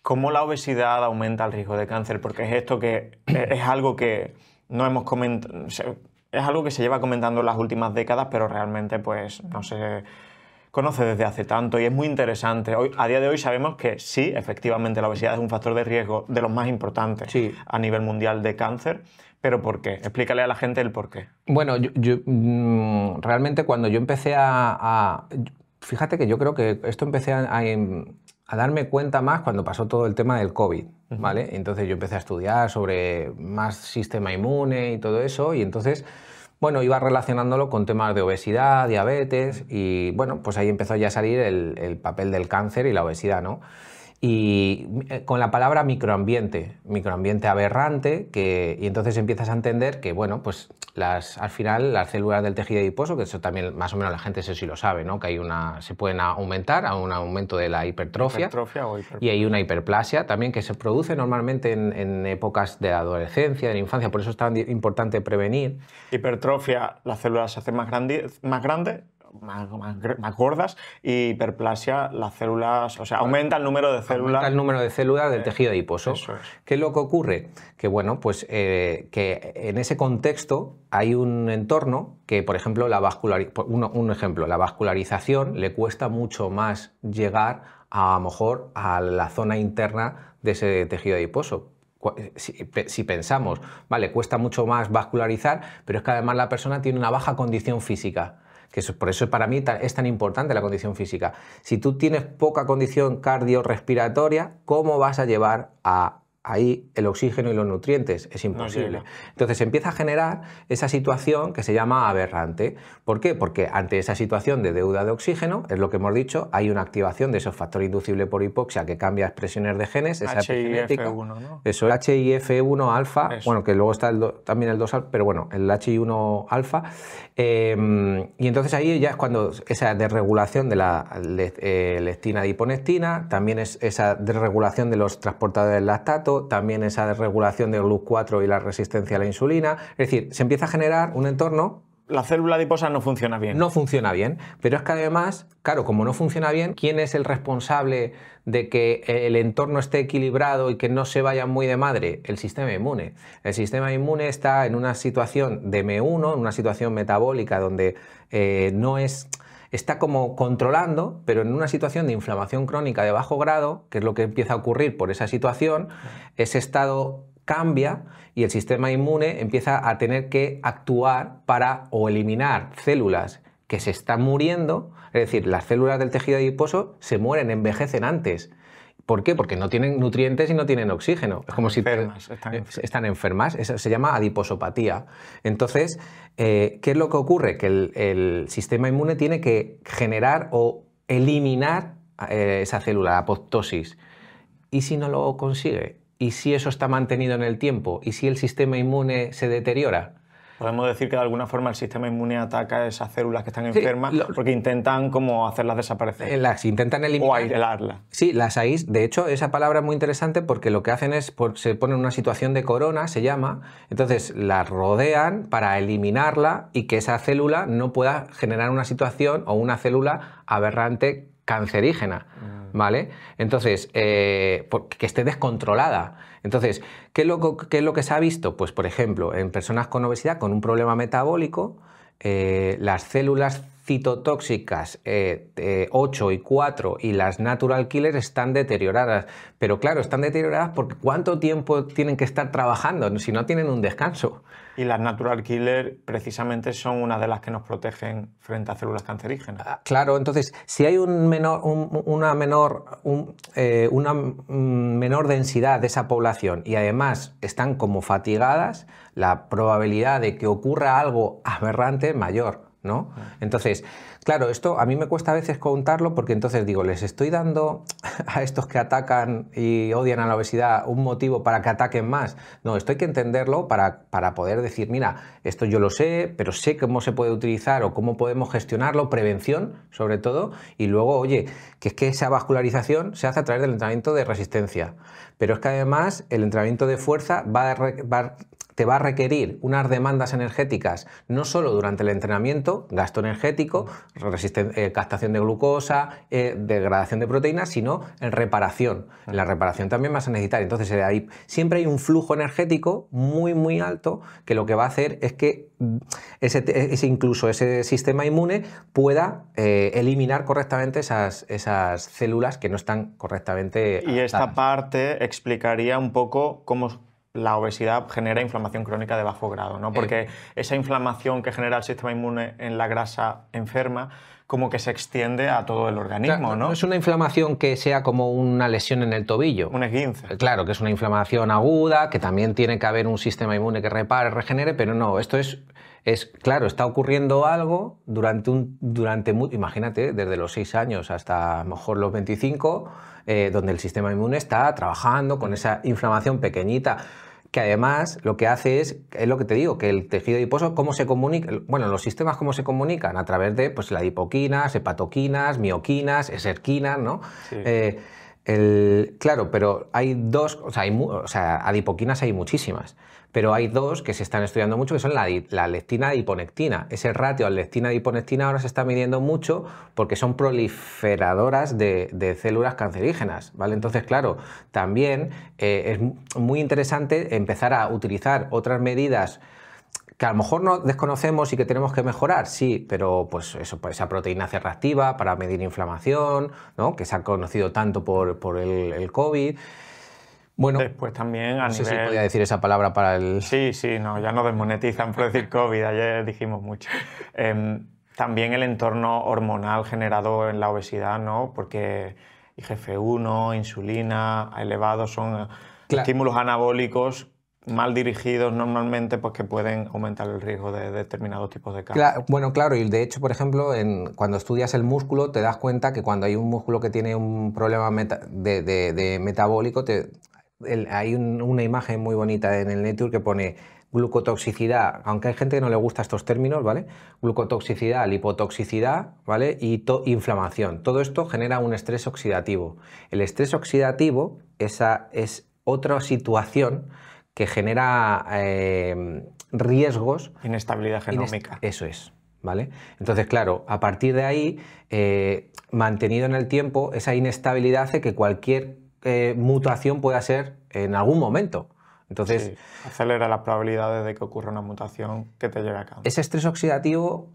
¿Cómo la obesidad aumenta el riesgo de cáncer? Porque es esto que es algo que no hemos comentado, es algo que se lleva comentando en las últimas décadas, pero realmente pues no se conoce desde hace tanto y es muy interesante. Hoy, a día de hoy sabemos que sí, efectivamente la obesidad es un factor de riesgo de los más importantes a nivel mundial de cáncer, pero ¿por qué? Explícale a la gente el por qué. Bueno, realmente cuando yo empecé fíjate que yo creo que esto empecé a darme cuenta más cuando pasó todo el tema del COVID, ¿vale? Entonces yo empecé a estudiar sobre más sistema inmune y todo eso, y entonces, bueno, iba relacionándolo con temas de obesidad, diabetes, y bueno, pues ahí empezó ya a salir el papel del cáncer y la obesidad, ¿no? Y con la palabra microambiente aberrante, y entonces empiezas a entender que, bueno, pues al final las células del tejido adiposo, que eso también más o menos la gente eso sí lo sabe, ¿no? Que se pueden aumentar a un aumento de la hipertrofia y hay una hiperplasia también que se produce normalmente en épocas de adolescencia, de la infancia, por eso es tan importante prevenir. Hipertrofia, las células se hacen más grandes, más gordas, y hiperplasia, las células, o sea, aumenta el número de células. Aumenta el número de células del tejido adiposo. Eso es. ¿Qué es lo que ocurre? Que bueno, pues que en ese contexto hay un entorno que, por ejemplo, la vascularización le cuesta mucho más llegar a lo mejor a la zona interna de ese tejido adiposo. Si pensamos, vale, cuesta mucho más vascularizar, pero es que además la persona tiene una baja condición física. Por eso para mí es tan importante la condición física. Si tú tienes poca condición cardiorrespiratoria, ¿cómo vas a llevar ahí el oxígeno y los nutrientes? Es imposible. Entonces empieza a generar esa situación que se llama aberrante. ¿Por qué? Porque ante esa situación de deuda de oxígeno, es lo que hemos dicho, hay una activación de esos factores inducibles por hipoxia que cambia expresiones de genes, esa epigenética. HIF1, ¿no? Eso, el HIF1 alfa, bueno, que luego está también el 2 alfa, pero bueno, el HI1 alfa. Y entonces ahí ya es cuando esa desregulación de la lectina adiponectina, también es esa desregulación de los transportadores del lactato, también esa desregulación del GLUT4 y la resistencia a la insulina. Es decir, se empieza a generar un entorno. La célula adiposa no funciona bien. No funciona bien, pero es que además, claro, como no funciona bien, ¿quién es el responsable de que el entorno esté equilibrado y que no se vaya muy de madre? El sistema inmune. El sistema inmune está en una situación de M1, en una situación metabólica donde está como controlando, pero en una situación de inflamación crónica de bajo grado, que es lo que empieza a ocurrir por esa situación, ese estado cambia y el sistema inmune empieza a tener que actuar para o eliminar células que se están muriendo, es decir, las células del tejido adiposo se mueren, envejecen antes. ¿Por qué? Porque no tienen nutrientes y no tienen oxígeno. Es como si están enfermas. Eso se llama adiposopatía. Entonces, ¿qué es lo que ocurre? Que el sistema inmune tiene que generar o eliminar esa célula, la apoptosis. ¿Y si no lo consigue? ¿Y si eso está mantenido en el tiempo? ¿Y si el sistema inmune se deteriora? Podemos decir que de alguna forma el sistema inmune ataca a esas células que están enfermas porque intentan como hacerlas desaparecer. Las intentan eliminar. O aislarlas. Sí, las aíslan. De hecho, esa palabra es muy interesante porque lo que hacen es, se ponen en una situación de corona, se llama, entonces las rodean para eliminarla y que esa célula no pueda generar una situación o una célula aberrante cancerígena, ¿vale? Entonces, que esté descontrolada. Entonces, ¿qué es lo que se ha visto? Pues, por ejemplo, en personas con obesidad, con un problema metabólico, las células citotóxicas 8 y 4 y las natural killers están deterioradas. Pero claro, están deterioradas porque ¿cuánto tiempo tienen que estar trabajando si no tienen un descanso? Y las natural killers precisamente son una de las que nos protegen frente a células cancerígenas. Claro, entonces si hay una menor densidad de esa población y además están como fatigadas, la probabilidad de que ocurra algo aberrante es mayor, ¿no? Entonces, claro, esto a mí me cuesta a veces contarlo porque entonces digo, les estoy dando a estos que atacan y odian a la obesidad un motivo para que ataquen más. No, esto hay que entenderlo para poder decir, mira, esto yo lo sé, pero sé cómo se puede utilizar o cómo podemos gestionarlo, prevención sobre todo, y luego, oye, que es que esa vascularización se hace a través del entrenamiento de resistencia, pero es que además el entrenamiento de fuerza va te va a requerir unas demandas energéticas no solo durante el entrenamiento, gasto energético, captación de glucosa, degradación de proteínas, sino en reparación. En la reparación también vas a necesitar. Entonces siempre hay un flujo energético muy alto que lo que va a hacer es que incluso ese sistema inmune pueda eliminar correctamente esas células que no están correctamente adaptadas. Y esta parte explicaría un poco cómo la obesidad genera inflamación crónica de bajo grado, ¿no? Porque esa inflamación que genera el sistema inmune en la grasa enferma como que se extiende a todo el organismo, claro, ¿no? No es una inflamación que sea como una lesión en el tobillo. Un esguince. Claro, que es una inflamación aguda, que también tiene que haber un sistema inmune que repare, regenere, pero no, esto claro, está ocurriendo algo imagínate, desde los 6 años hasta a lo mejor los 25, donde el sistema inmune está trabajando con esa inflamación pequeñita, que además lo que hace es lo que te digo, que el tejido adiposo, ¿cómo se comunica? Bueno, los sistemas ¿cómo se comunican? A través de pues, adipoquinas, hepatoquinas, mioquinas, eserquinas, ¿no? Sí. Claro, pero hay dos, o sea, adipoquinas hay muchísimas, pero hay dos que se están estudiando mucho, que son la lectina e hiponectina. Ese ratio lectina-adiponectina ahora se está midiendo mucho porque son proliferadoras de células cancerígenas, ¿vale? Entonces, claro, también es muy interesante empezar a utilizar otras medidas que a lo mejor no desconocemos y que tenemos que mejorar, sí, pero pues eso, pues esa proteína C reactiva para medir inflamación, ¿no? Que se ha conocido tanto por el COVID. Bueno, después también a no sé nivel... si podía decir esa palabra para el... Sí, no, ya nos desmonetizan por decir COVID, ayer dijimos mucho. También el entorno hormonal generado en la obesidad, ¿no? Porque IGF-1, insulina elevados son estímulos anabólicos mal dirigidos normalmente, pues que pueden aumentar el riesgo de determinados tipos de cáncer. Claro, y de hecho, por ejemplo, cuando estudias el músculo te das cuenta que cuando hay un músculo que tiene un problema de metabólico, hay una imagen muy bonita en el Nature que pone glucotoxicidad, aunque hay gente que no le gusta estos términos, ¿vale? Glucotoxicidad, lipotoxicidad, ¿vale? Y inflamación. Todo esto genera un estrés oxidativo. El estrés oxidativo esa es otra situación que genera riesgos. Inestabilidad genómica. Eso es, ¿vale? Entonces, claro, a partir de ahí, mantenido en el tiempo, esa inestabilidad hace que cualquier mutación pueda ser en algún momento. Entonces, sí, acelera las probabilidades de que ocurra una mutación que te lleve a cáncer. Ese estrés oxidativo,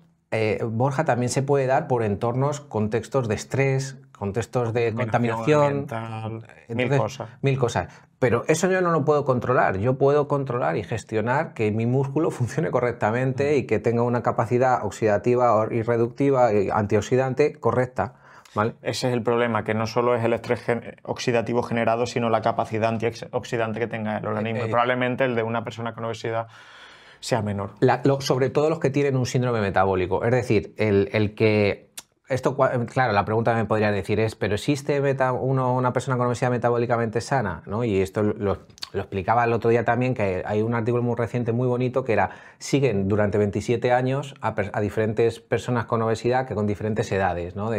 Borja, también se puede dar por entornos, contextos de estrés, contextos de contaminación, ambiental, entonces, mil cosas. Pero eso yo no lo puedo controlar. Yo puedo controlar y gestionar que mi músculo funcione correctamente y que tenga una capacidad oxidativa y reductiva y antioxidante correcta. ¿Vale? Ese es el problema, que no solo es el estrés oxidativo generado, sino la capacidad antioxidante que tenga el organismo. Y probablemente el de una persona con obesidad sea menor. Sobre todo los que tienen un síndrome metabólico. Es decir, el que... Esto, claro, la pregunta que me podría decir es, ¿pero existe una persona con obesidad metabólicamente sana? ¿No? Y esto lo explicaba el otro día también, que hay un artículo muy reciente, muy bonito, que era, siguen durante 27 años a diferentes personas con obesidad que con diferentes edades, ¿no?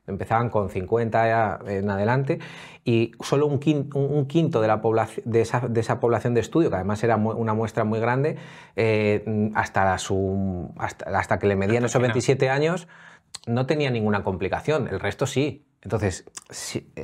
Empezaban con 50 en adelante y solo un quinto de, de esa población de estudio, que además era una muestra muy grande, hasta que le medían esos 27 años, no tenía ninguna complicación, el resto sí. Entonces,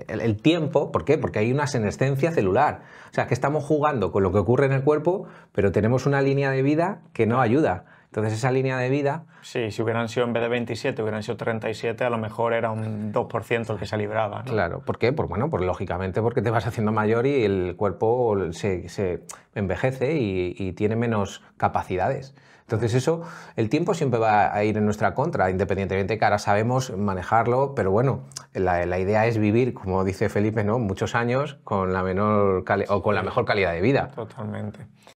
el tiempo, ¿por qué? Porque hay una senescencia celular. O sea, que estamos jugando con lo que ocurre en el cuerpo, pero tenemos una línea de vida que no ayuda. Entonces, esa línea de vida... Sí, si hubieran sido en vez de 27, hubieran sido 37, a lo mejor era un 2% el que se libraba, ¿no? Claro, ¿por qué? Pues bueno, pues lógicamente porque te vas haciendo mayor y el cuerpo se envejece y tiene menos capacidades. Entonces eso, el tiempo siempre va a ir en nuestra contra, independientemente que ahora sabemos manejarlo, pero bueno, la idea es vivir, como dice Felipe, ¿no? Muchos años con la menor con la mejor calidad de vida. Totalmente.